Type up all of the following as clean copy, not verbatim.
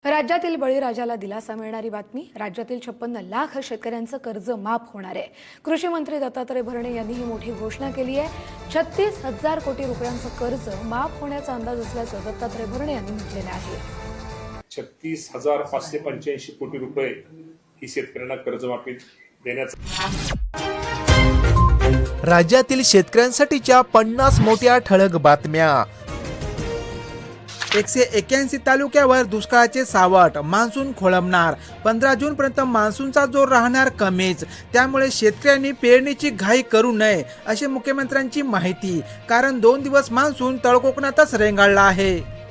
राज्यातील बळीराजाला दिलासा मिळणारी बातमी. राज्यातील 56 लाख शेतकऱ्यांचं कर्ज माफ होणार आहे. कृषी मंत्री दत्तात्रय भरणे यांनी ही मोठी घोषणा केली आहे. 36,000 कोटी रुपयांचं कर्ज माफ होण्याचा अंदाज असल्याचं दत्तात्रय भरणे यांनी म्हटलेलं आहे. 36,585 कोटी रुपये ही शेतकऱ्यांना कर्जमाफी देण्याचा. राज्यातील शेतकऱ्यांसाठीच्या 50 मोठ्या ठळक बातम्या. 181 तालुक्यावर दुष्काळाचे सावट. मान्सून खोळंबणार. 15 जूनपर्यंत मान्सूनचा जोर राहणार कमीच. त्यामुळे शेतकऱ्यांनी पेरणीची घाई करू नये अशी मुख्यमंत्र्यांची माहिती. कारण 2 दिवस मान्सून तळकोकणातच रेंगाळला आहे.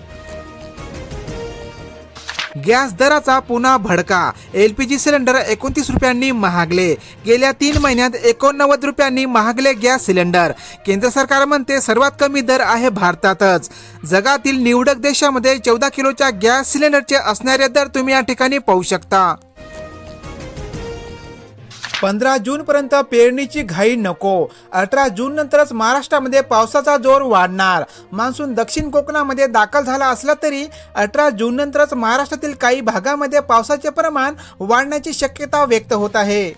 गॅस दराचा पुन्हा भडका. LPG सिलेंडर 29 रुपयांनी महागले. गेल्या 3 महिन्यात 89 रुपयांनी महागले गॅस सिलेंडर. केंद्र सरकार म्हणते सर्वात कमी दर आहे भारतातच. जगातील निवडक देशामध्ये 14 किलोच्या गॅस सिलेंडरचे असणारे दर तुम्ही या ठिकाणी पाहू शकता. 15 जूनपर्यंत पेरणीची घाई नको. 18 जून नंतरच महाराष्ट्रामध्ये पावसाचा जोर वाढणार. मान्सून दक्षिण कोकणामध्ये दाखल झाला असला तरी 18 जून नंतरच महाराष्ट्रातील काही भागामध्ये पावसाचे प्रमाण वाढण्याची शक्यता व्यक्त होत आहे.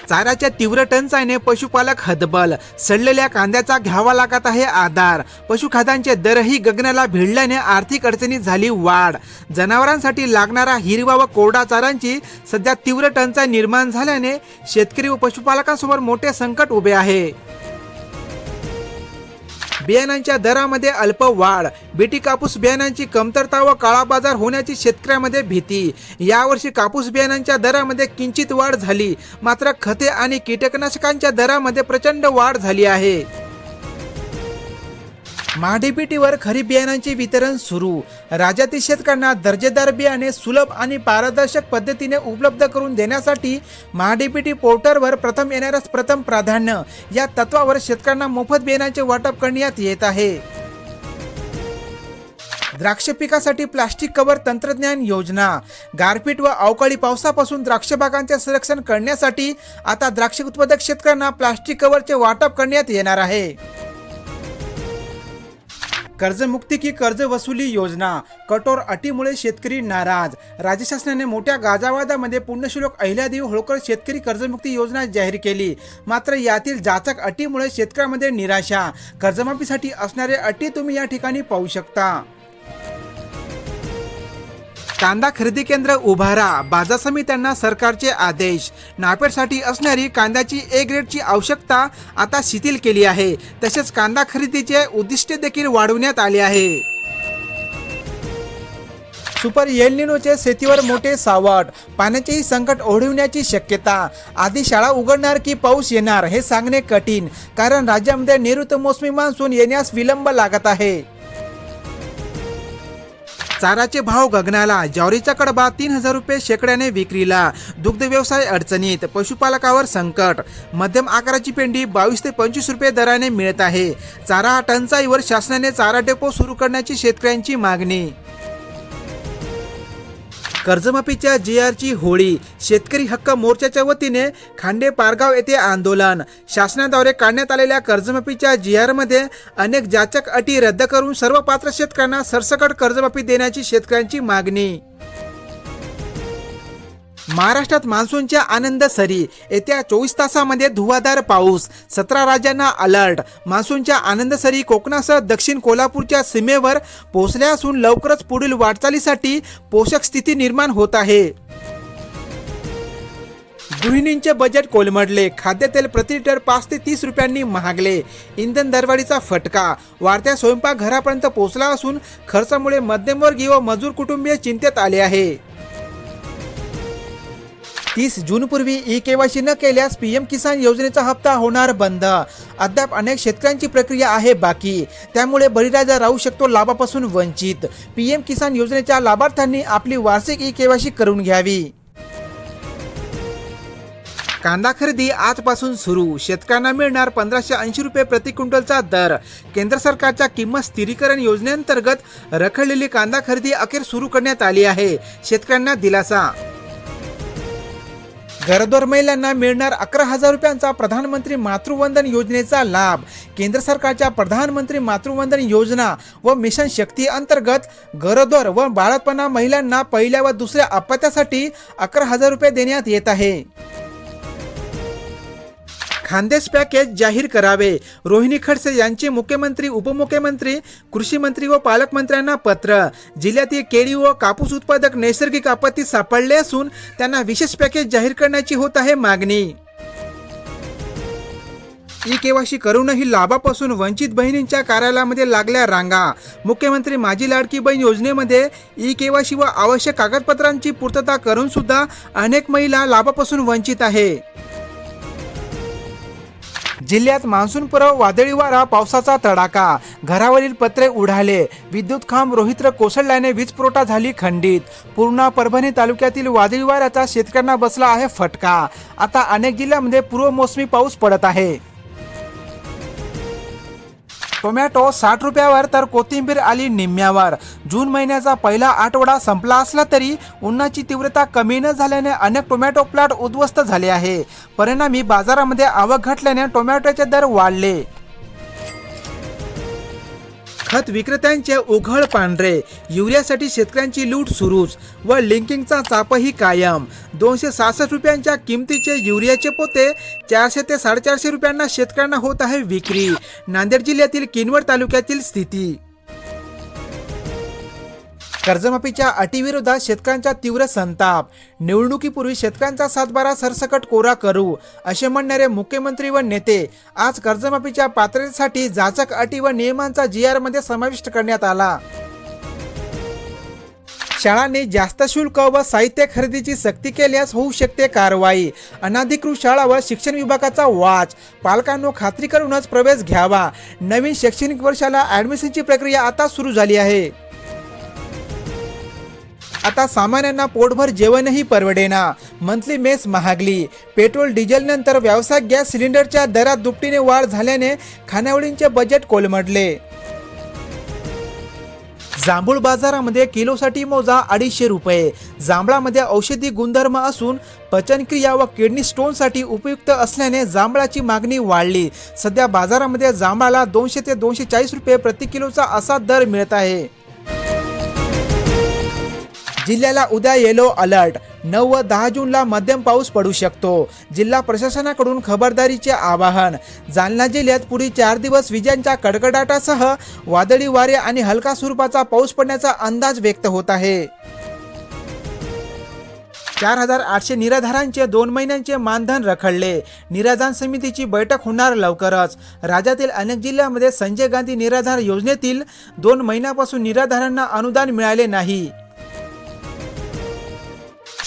चाऱ्याच्या तीव्र टंचाईने पशुपालक हतबल. सडलेल्या कांद्याचा घ्यावा लागत आहे आधार. पशुखाद्यांचे दरही गगनाला भिडल्याने आर्थिक अडचणीत झाली वाढ. जनावरांसाठी लागणारा हिरवा व कोरडा चाऱ्यांची सध्या तीव्र टंचाई निर्माण झाल्याने शेतकरी व पशुपालकांसमोर मोठे संकट उभे आहे. बियाणांच्या दरामध्ये अल्प वाढ. बीटी कापूस बियाणांची कमतरता व काळा बाजार होण्याची शेतकऱ्यांमध्ये भीती. यावर्षी कापूस बियाणांच्या दरामध्ये किंचित वाढ झाली, मात्र खते आणि कीटकनाशकांच्या दरामध्ये प्रचंड वाढ झाली आहे. महाडीबीटीवर खरीप बियाणांचे वितरण सुरू. राज्यातील शेतकऱ्यांना दर्जेदार बियाणे सुलभ आणि पारदर्शक पद्धतीने उपलब्ध करून देण्यासाठी महाडीबीटी पोर्टलवर प्रथम येणाऱ्यास प्रथम प्राधान्य या तत्वावर शेतकऱ्यांना मोफत बियाणांचे वाटप करण्यात येत आहे. द्राक्ष पिकासाठी प्लास्टिक कव्हर तंत्रज्ञान योजना. गारपीट व अवकाळी पावसापासून द्राक्ष बागांचे संरक्षण करण्यासाठी आता द्राक्ष उत्पादक शेतकऱ्यांना प्लास्टिक कव्हरचे वाटप करण्यात येणार आहे. कर्जमुक्ती की कर्ज वसुली योजना. कठोर अटीमुळे शेतकरी नाराज. राज्य शासनाने मोठ्या गाजावाजामध्ये पुण्यश्लोक अहिल्यादेवी होळकर शेतकरी कर्जमुक्ती योजना जाहीर केली. मात्र यातील जाचक अटीमुळे शेतकऱ्यांमध्ये निराशा. कर्जमाफीसाठी असणारे अटी तुम्ही या ठिकाणी पाहू शकता. कांदा खरेदी केंद्र उभारा. बाजार समित्यांना सरकारचे आदेश. नाफेडसाठी असणारी कांद्याची A ग्रेडची आवश्यकता आता शिथिल केली आहे. तसेच कांदा खरेदीचे उद्दिष्ट देखील वाढवण्यात आले आहे. सुपर एल निनोचे शेतीवर मोठे सावट. पाण्याचेही संकट ओढवण्याची शक्यता. आधी शाळा उघडणार की पाऊस येणार हे सांगणे कठीण. कारण राज्यामध्ये नैऋत्य मोसमी मान्सून येण्यास विलंब लागत आहे. चाराचे भाव गगनाला. ज्वारीचा कडबा 3,000 रुपये शेकड्याने विक्रीला. दुग्ध व्यवसाय अडचणीत. पशुपालकावर संकट. मध्यम आकाराची पेंडी 22 ते 25 रुपये दराने मिळत आहे. चारा टंचाईवर शासनाने चारा डेपो सुरू करण्याची शेतकऱ्यांची मागणी. कर्जमाफीच्या GRची होळी. शेतकरी हक्क मोर्चाच्या वतीने खांडे पारगाव येथे आंदोलन. शासनाद्वारे काढण्यात आलेल्या कर्जमाफीच्या GRमध्ये अनेक जाचक अटी रद्द करून सर्व पात्र शेतकऱ्यांना सरसकट कर्जमाफी देण्याची शेतकऱ्यांची मागणी. महाराष्ट्रात मान्सूनच्या आनंद सरी. येत्या 24 तासामध्ये धुवाधार पाऊस. 17 राज्यांना अलर्ट. मान्सूनच्या आनंद सरी कोकणासह दक्षिण कोल्हापूरच्या सीमेवर पोहोचल्या असून लवकरच पुढील वाटचालीसाठी पोषक स्थिती निर्माण होत आहे. गृहिणींचे बजेट कोलमडले. खाद्यतेल प्रति लिटर 5 ते 30 रुपयांनी महागले. इंधन दरवाढीचा फटका वाढत्या स्वयंपाकघरापर्यंत पोहोचला असून खर्चामुळे मध्यमवर्गीय व मजूर कुटुंबीय चिंतेत आले आहे. 30 जूनपूर्वी KYC न केल्यास PM किसान योजनेचा हप्ता होणार बंद. अद्याप अनेक शेतकऱ्यांची प्रक्रिया आहे बाकी. त्यामुळे बळीराजा राहू शकतो लाभापासून वंचित. PM किसान योजनेच्या लाभार्थ्यांनी आपली वार्षिक KYC करून घ्यावी. कांदा खरेदी आजपासून सुरू. शेतकऱ्यांना मिळणार 1580 रुपये प्रति क्विंटलचा दर. केंद्र सरकारच्या किंमत स्थिरीकरण योजनेअंतर्गत रखडलेली कांदा खरेदी अखेर सुरू करण्यात आली आहे. शेतकऱ्यांना दिलासा. गरोदर महिलांना मिळणार 11,000 रुपयांचा प्रधानमंत्री मातृवंदन योजनेचा लाभ. केंद्र सरकारच्या प्रधानमंत्री मातृवंदन योजना व मिशन शक्ती अंतर्गत गरोदर व बाळंतपणा महिलांना पहिल्या व दुसऱ्या अपत्यासाठी 11,000 रुपये देण्यात येत आहे. खानदेश पॅकेज जाहीर करावे. रोहिणी खडसे यांचे मुख्यमंत्री, उपमुख्यमंत्री, कृषी मंत्री व पालकमंत्र्यांना पत्र. जिल्ह्यातील केळी व कापूस उत्पादक नैसर्गिक आपत्तीत सापडले असून त्यांना विशेष पॅकेज जाहीर करण्याची होत आहे मागणी. ई-केवायसी करूनही लाभापासून वंचित बहिणींच्या कार्यालयामध्ये लागल्या रांगा. मुख्यमंत्री माझी लाडकी बहीण योजनेमध्ये ई-केवायसी व आवश्यक कागदपत्रांची पूर्तता करून सुद्धा अनेक महिला लाभापासून वंचित आहे. जिल्ह्यात मान्सूनपूर्व वादळी वारा, पावसाचा तडाखा, घरावरील पत्रे उडाले, विद्युत खांब रोहित्र कोसळल्याने वीज पुरवठा झाली खंडित. पूर्णा, परभणी तालुक्यातील वादळी वाऱ्याचा शेतकऱ्यांना बसला आहे फटका. आता अनेक जिल्ह्यांमध्ये पूर्व मोसमी पाऊस पडत आहे. टोमॅटो 60 रुपयावर तर कोथिंबीर आली निम्म्यावर. जून महिन्याचा पहिला आठवडा संपला असला तरी उन्हाची तीव्रता कमी न झाल्याने अनेक टोमॅटो प्लॉट उद्ध्वस्त झाले आहे. परिणामी बाजारामध्ये आवक घटल्याने टोमॅटोचे दर वाढले. खत विक्रेत्यांचे उघड पांढरे. युरियासाठी शेतकऱ्यांची लूट सुरूच व लिंकिंगचा चापही कायम. 266 रुपयांच्या किमतीचे युरियाचे पोते 400 ते 450 रुपयांना शेतकऱ्यांना होत आहे विक्री. नांदेड जिल्ह्यातील किनवट तालुक्यातील स्थिती. कर्जमाफीच्या अटीविरोधात शेतकऱ्यांचा तीव्र संताप. निवडणुकीपूर्वी शेतकऱ्यांचा सातबारा सरसकट कोरा करू असे म्हणणारे मुख्यमंत्री व नेते आज कर्जमाफीच्या पात्रतेसाठी जाचक अटी व नियमांचा GR मध्ये समाविष्ट करण्यात आला. शाळांनी जास्त शुल्क व साहित्य खरेदीची सक्ती केल्यास होऊ शकते कारवाई. अनाधिकृत शाळा व शिक्षण विभागाचा वाच. पालकांनो खात्री करूनच प्रवेश घ्यावा. नवीन शैक्षणिक वर्षाला ऍडमिशनची प्रक्रिया आता सुरू झाली आहे. आता सामान्यांना पोटभर जेवणही परवडेना. मंथली मेस महागली. पेट्रोल डिझेल नंतर व्यावसायिक गॅस सिलेंडरच्या दरात दुपटीने वाढ झाल्याने खानावळींचे बजेट कोलमडले. जांभूळ बाजारामध्ये किलोसाठी मोजा 250 रुपये. जांभळामध्ये औषधी गुणधर्म असून पचनक्रिया व किडनी स्टोनसाठी उपयुक्त असल्याने जांभळाची मागणी वाढली. सध्या बाजारामध्ये जांभळाला 200 ते 240 रुपये प्रति किलोचा असा दर मिळत आहे. जिल्ह्याला उद्या येलो अलर्ट. 9 व 10 जूनला मध्यम पाऊस पडू शकतो. जिल्हा प्रशासनाकडून खबरदारीचे आवाहन. जालना जिल्ह्यात पुढील 4 दिवस विजांच्या कडकडाटासह वादळी वारे आणि हलका स्वरूपाचा पाऊस पडण्याचा अंदाज व्यक्त होत आहे. 4,800 निराधारांचे 2 महिन्यांचे मानधन रखडले. निराधार समितीची बैठक होणार लवकरच. राज्यातील अनेक जिल्ह्यांमध्ये संजय गांधी निराधार योजनेतील 2 महिन्यापासून निराधारांना अनुदान मिळाले नाही.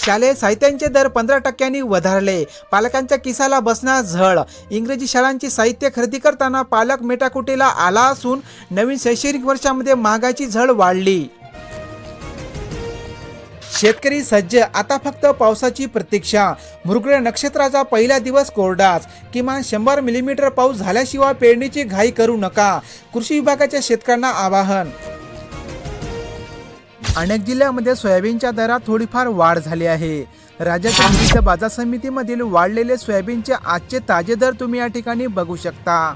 शालेय साहित्यांचे दर 15% वधारले. पालकांच्या किसाला बसणार झळ. इंग्रजी शाळांची साहित्य खरेदी करताना पालक मेटाकुटीला आला असून नवीन शैक्षणिक वर्षामध्ये महागाईची झळ वाढली. शेतकरी सज्ज, आता फक्त पावसाची प्रतीक्षा. मृगया नक्षत्राचा पहिला दिवस कोरडाच. किमान 100 मिलीमीटर पाऊस झाल्याशिवाय पेरणीची घाई करू नका. कृषी विभागाच्या शेतकऱ्यांना आवाहन. अनेक जिल्ह्यांमध्ये सोयाबीनच्या दरात थोडीफार वाढ झाली आहे. राज्यातील विविध बाजार समितीमधील वाढलेले सोयाबीनचे आजचे ताजे दर तुम्ही या ठिकाणी बघू शकता.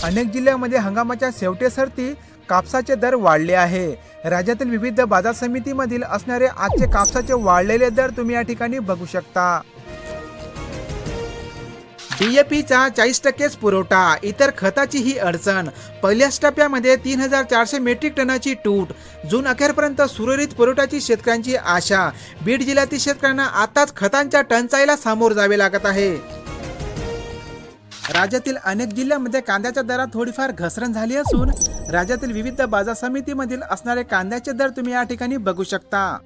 अनेक जिल्ह्यांमध्ये हंगामाच्या शेवटेसरती कापसाचे दर वाढले आहे. राज्यातील विविध बाजार समितीमधील असणारे आजचे कापसाचे वाढलेले दर तुम्ही या ठिकाणी बघू शकता. DAPचा 40% पुरवठा. इतर खताचीही अडचण. पहिल्याच टप्प्यामध्ये 3,400 मेट्रिक टनाची तूट. जून अखेरपर्यंत सुरळीत पुरवठ्याची शेतकऱ्यांची आशा. बीड जिल्ह्यातील शेतकऱ्यांना आताच खतांच्या टंचाईला सामोर जावे लागत आहे. राज्यातील अनेक जिल्ह्यांमध्ये कांद्याच्या दरात थोडीफार घसरण झाली असून राज्यातील विविध बाजार समितीमधील असणारे कांद्याचे दर तुम्ही या ठिकाणी बघू शकता.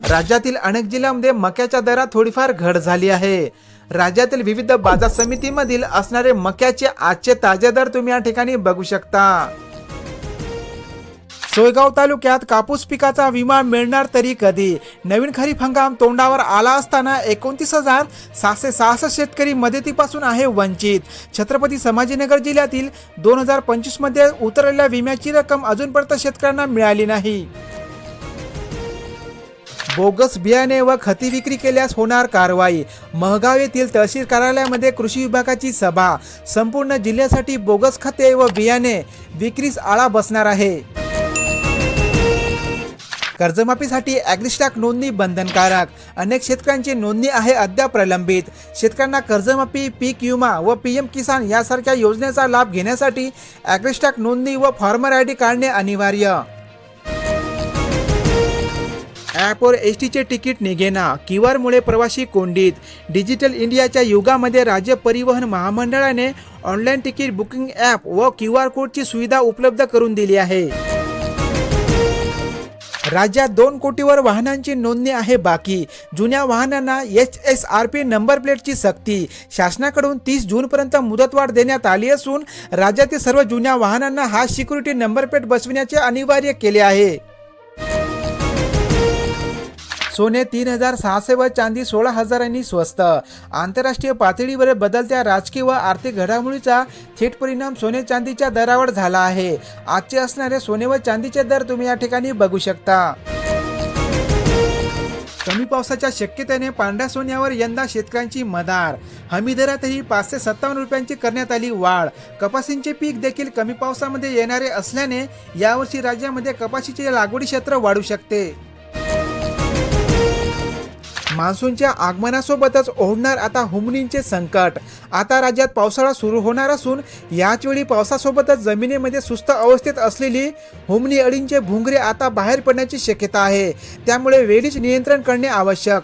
राज्यातील अनेक जिल्ह्यांमध्ये मक्याच्या दरात थोडीफार घट झाली आहे. राज्यातील विविध बाजार समितीमधील असणारे मक्याचे आजचे ताजे दर तुम्ही या ठिकाणी बघू शकता. सोयगाव तालुक्यात कापूस पिकाचा विमा मिळणार तरी कधी? नवीन खरीप हंगाम तोंडावर आला असताना 29,766 शेतकरी मदतीपासून आहे वंचित. छत्रपती संभाजीनगर जिल्ह्यातील 2025 मध्ये उतरलेल्या विम्याची रक्कम अजूनपर्यंत शेतकऱ्यांना मिळाली नाही. बोगस बियाणे व खते विक्री केल्यास होणार कारवाई. महगाव येथील तहसील कार्यालयामध्ये कृषी विभागाची सभा. संपूर्ण जिल्ह्यासाठी बोगस खते व बियाणे विक्रीस आळा बसणार आहे. कर्जमाफीसाठी ॲग्रिस्टॅक नोंदणी बंधनकारक. अनेक शेतकऱ्यांची नोंदणी आहे अद्याप प्रलंबित. शेतकऱ्यांना कर्जमाफी, पीक विमा व PM किसान यासारख्या योजनेचा लाभ घेण्यासाठी ॲग्रिस्टॅक नोंदणी व फार्मर ID काढणे अनिवार्य. ॲपवर STचे तिकीट निघेना. QR मुळे प्रवासी कोंडीत. डिजिटल इंडियाच्या युगामध्ये राज्य परिवहन महामंडळाने ऑनलाईन तिकीट बुकिंग ॲप व QR कोडची सुविधा उपलब्ध करून दिली आहे. राज्यात 2 कोटीवर वाहनांची नोंदणी आहे बाकी. जुन्या वाहनांना HSRP नंबर प्लेटची सक्ती. शासनाकडून 30 जूनपर्यंत मुदतवाढ देण्यात आली असून राज्यातील सर्व जुन्या वाहनांना हा सिक्युरिटी नंबर प्लेट बसविण्याचे अनिवार्य केले आहे. सोने 3,600 व चांदी 16,000 स्वस्त. आंतरराष्ट्रीय पातळीवर बदलत्या राजकीय व आर्थिक घडामोडीचा थेट परिणाम सोने चांदीच्या दरावर झाला आहे. आजचे असणारे सोने व चांदीचे दर तुम्ही या ठिकाणी बघू शकता. कमी पावसाच्या शक्यतेने पांढऱ्या सोन्यावर यंदा शेतकऱ्यांची मदार. हमी दरातही 557 रुपयांची करण्यात आली वाढ. कपाशीचे पीक देखील कमी पावसामध्ये येणारे असल्याने यावर्षी राज्यामध्ये कपाशीचे लागवडी क्षेत्र वाढू शकते. मान्सूनच्या आगमनासोबतच ओढणार आता हुमणींचे संकट. आता राज्यात पावसाळा सुरू होणार असून याच वेळी पावसासोबतच जमिनीमध्ये सुस्त अवस्थेत असलेली हुमणी अळींचे भुंगरे आता बाहेर पडण्याची शक्यता आहे. त्यामुळे वेळीच नियंत्रण करणे आवश्यक.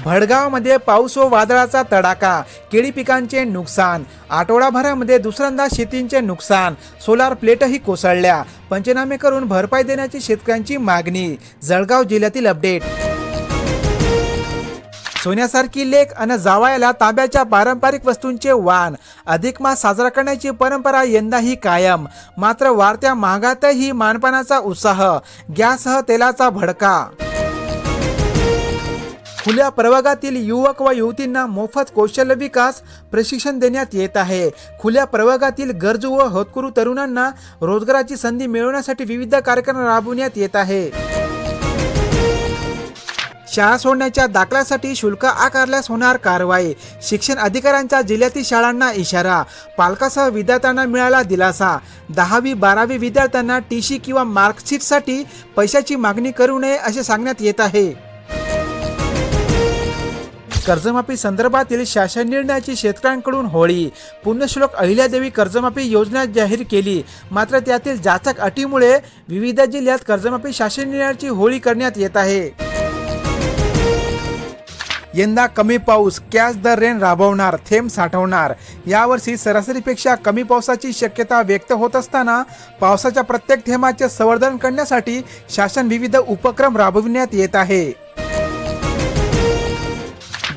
भडगावमध्ये पाऊस व वादळाचा तडाखा. केळी पिकांचे नुकसान. आठवडाभरामध्ये दुसऱ्यांदा शेतींचे नुकसान. सोलार प्लेटही कोसळल्या. पंचनामे करून भरपाई देण्याची शेतकऱ्यांची मागणी. जळगाव जिल्ह्यातील अपडेट. सोन्यासारखी लेक अन जावयाला तांब्याच्या पारंपरिक वस्तूंचे वाण. अधिक मास साजरा करण्याची परंपरा यंदाही कायम. मात्र वाढत्या महागातही मानपानाचा उत्साह. गॅससह तेलाचा भडका. खुल्या प्रवर्गातील युवक व युवतींना मोफत कौशल्य विकास प्रशिक्षण देण्यात येत आहे. खुल्या प्रवर्गातील गरजू व होतकरू तरुणांना रोजगाराची संधी मिळवण्यासाठी विविध कार्यक्रम राबवण्यात येत आहे. शाळा सोडण्याच्या दाखल्यासाठी शुल्क आकारल्यास होणार कारवाई. शिक्षण अधिकाऱ्यांचा जिल्ह्यातील शाळांना इशारा. पालकासह विद्यार्थ्यांना मिळाला दिलासा. 10वी-12वी विद्यार्थ्यांना TC किंवा मार्कशीटसाठी पैशाची मागणी करू नये असे सांगण्यात येत आहे. कर्जमाफी संदर्भातील शासन निर्णयाची शेतकऱ्यांकडून होळी. पुण्यश्लोक अहिल्यादेवी कर्जमाफी योजना जाहीर केली. मात्र त्यातील जाचक अटीमुळे विविध जिल्ह्यात कर्जमाफी शासन निर्णयाची होळी करण्यात येत आहे. यंदा कमी पाऊस. कॅच द रेन राबवणार. थेंब साठवणार. यावर्षी सरासरीपेक्षा कमी पावसाची शक्यता व्यक्त होत असताना पावसाच्या प्रत्येक थेंबाचे संवर्धन करण्यासाठी शासन विविध उपक्रम राबविण्यात येत आहे.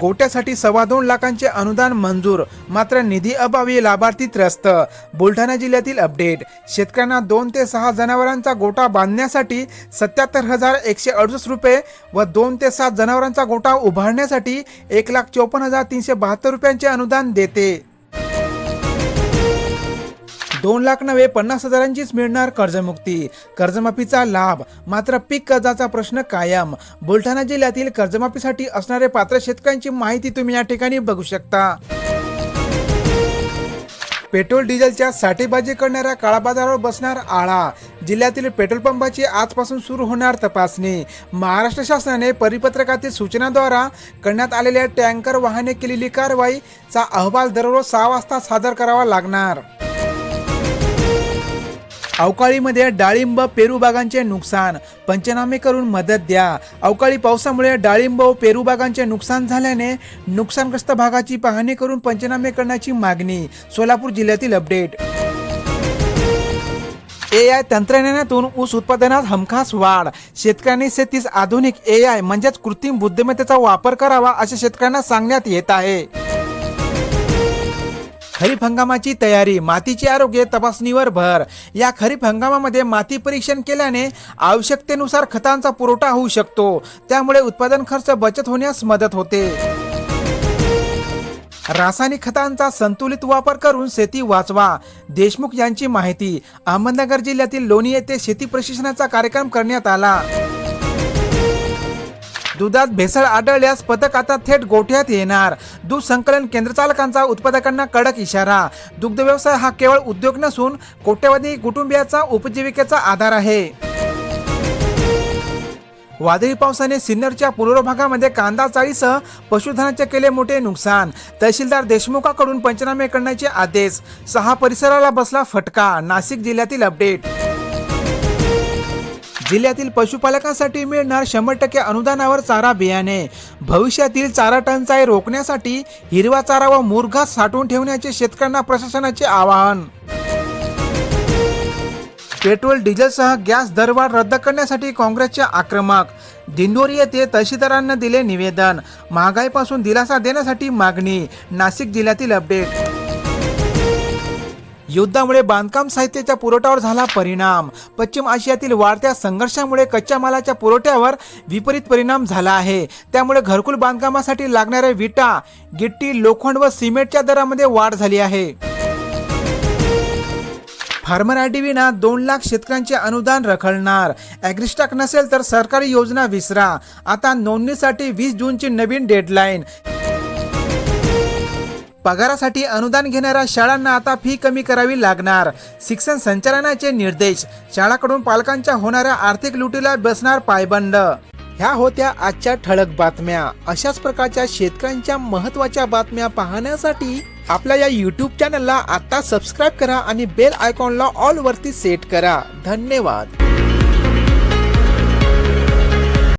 गोट्यासाठी 2.25 लाखांचे अनुदान मंजूर. मात्र निधी अभावी लाभार्थी त्रस्त. बुलढाणा जिल्ह्यातील अपडेट. शेतकऱ्यांना 2 ते 6 जनावरांचा गोठा बांधण्यासाठी 77,168 रुपये व 2 ते 7 जनावरांचा गोठा उभारण्यासाठी 1,54,372 रुपयांचे अनुदान देते. 2 लाख नव्हे 50,000ंचीच मिळणार कर्जमुक्ती. कर्जमाफीचा लाभ. मात्र पीक कर्जाचा प्रश्न कायम. बुलढाणा जिल्ह्यातील कर्जमाफीसाठी असणारे पात्र शेतकऱ्यांची माहिती तुम्ही या ठिकाणी बघू शकता. पेट्रोल डिझेलच्या साठेबाजी करणाऱ्या काळाबाजारावर बसणार आळा. जिल्ह्यातील पेट्रोल पंपाची आजपासून सुरू होणार तपासणी. महाराष्ट्र शासनाने परिपत्रकातील सूचनाद्वारा करण्यात आलेल्या टँकर वाहने केलेली कारवाईचा अहवाल दररोज 6 वाजता सादर करावा लागणार. अवकाळीमध्ये डाळिंब पेरू बागांचे नुकसान. पंचनामे करून मदत द्या. अवकाळी पावसामुळे डाळिंब व पेरू बागांचे नुकसान झाल्याने नुकसानग्रस्त भागाची पाहणी करून पंचनामे करण्याची मागणी. सोलापूर जिल्ह्यातील अपडेट. AI तंत्रज्ञानातून ऊस उत्पादनात हमखास वाढ. शेतकऱ्यांनी शेतीस आधुनिक AI म्हणजेच कृत्रिम बुद्धिमत्तेचा वापर करावा असे शेतकऱ्यांना सांगण्यात येत आहे. खरीप हंगामाची तयारी. मातीचे आरोग्य तपासणीवर भर. या खरीप हंगामामध्ये माती परीक्षण केल्याने आवश्यकतेनुसार खतांचा पुरवठा होऊ शकतो. त्यामुळे उत्पादन खर्च बचत होण्यास मदत होते. रासायनिक खतांचा संतुलित वापर करून शेती वाचवा. देशमुख यांची माहिती. अहमदनगर जिल्ह्यातील लोणी येथे शेती प्रशिक्षणाचा कार्यक्रम करण्यात आला. दुधात भेसळ आढळल्यास पथक आता थेट गोठ्यात येणार. दूध संकलन केंद्र चालकांचा उत्पादकांना कडक इशारा. दुग्ध व्यवसाय हा केवळ उद्योग नसून कोट्यवधी कुटुंबियाचा उपजीविकेचा आधार आहे. वादळी पावसाने सिन्नरच्या पूर्व भागामध्ये कांदा चाळीसह पशुधनाचे केले मोठे नुकसान. तहसीलदार देशमुखाकडून पंचनामे करण्याचे आदेश. 6 परिसराला बसला फटका. नाशिक जिल्ह्यातील अपडेट. जिल्ह्यातील पशुपालकांसाठी मिळणार 100% अनुदानावर चारा बियाणे. भविष्यातील चारा टंचाई रोखण्यासाठी हिरवा चारा व मुरघास साठवून ठेवण्याचे शेतकऱ्यांना प्रशासनाचे आवाहन. पेट्रोल डिझेलसह गॅस दरवाढ रद्द करण्यासाठी काँग्रेसचे आक्रमक. दिंडोरी येथे तहसीलदारांना दिले निवेदन. महागाईपासून दिलासा देण्यासाठी मागणी. नाशिक जिल्ह्यातील अपडेट. युद्धामुळे बांधकाम साहित्याच्या पुरवठ्यावर झाला परिणाम. पश्चिम आशियातील वाढत्या संघर्षामुळे कच्च्या मालाच्या पुरवठ्यावर विपरीत परिणाम झाला आहे. त्यामुळे घरकुल बांधकामासाठी लागणारे विटा, गिट्टी, लोखंड व सिमेंटच्या दरामध्ये वाढ झाली आहे. फार्मर आयडी विना 2 लाख शेतकऱ्यांचे अनुदान रखडणार. ॲग्रिस्टॉक नसेल तर सरकारी योजना विसरा. आता नोंदणीसाठी 20 जूनची नवीन डेडलाईन. पगारासाठी अनुदान घेणाऱ्या शाळांना आता फी कमी करावी लागणार. शिक्षण संचालनाचे निर्देश. शाळाकडून पालकांच्या होणाऱ्या आर्थिक लुटीला बसणार पायबंद. ह्या होत्या आजच्या ठळक बातम्या. अशाच प्रकारच्या शेतकऱ्यांच्या महत्त्वाच्या बातम्या पाहण्यासाठी आपल्या या YouTube चॅनलला आता सबस्क्राईब करा आणि बेल आयकॉनला ऑल वरती सेट करा. धन्यवाद.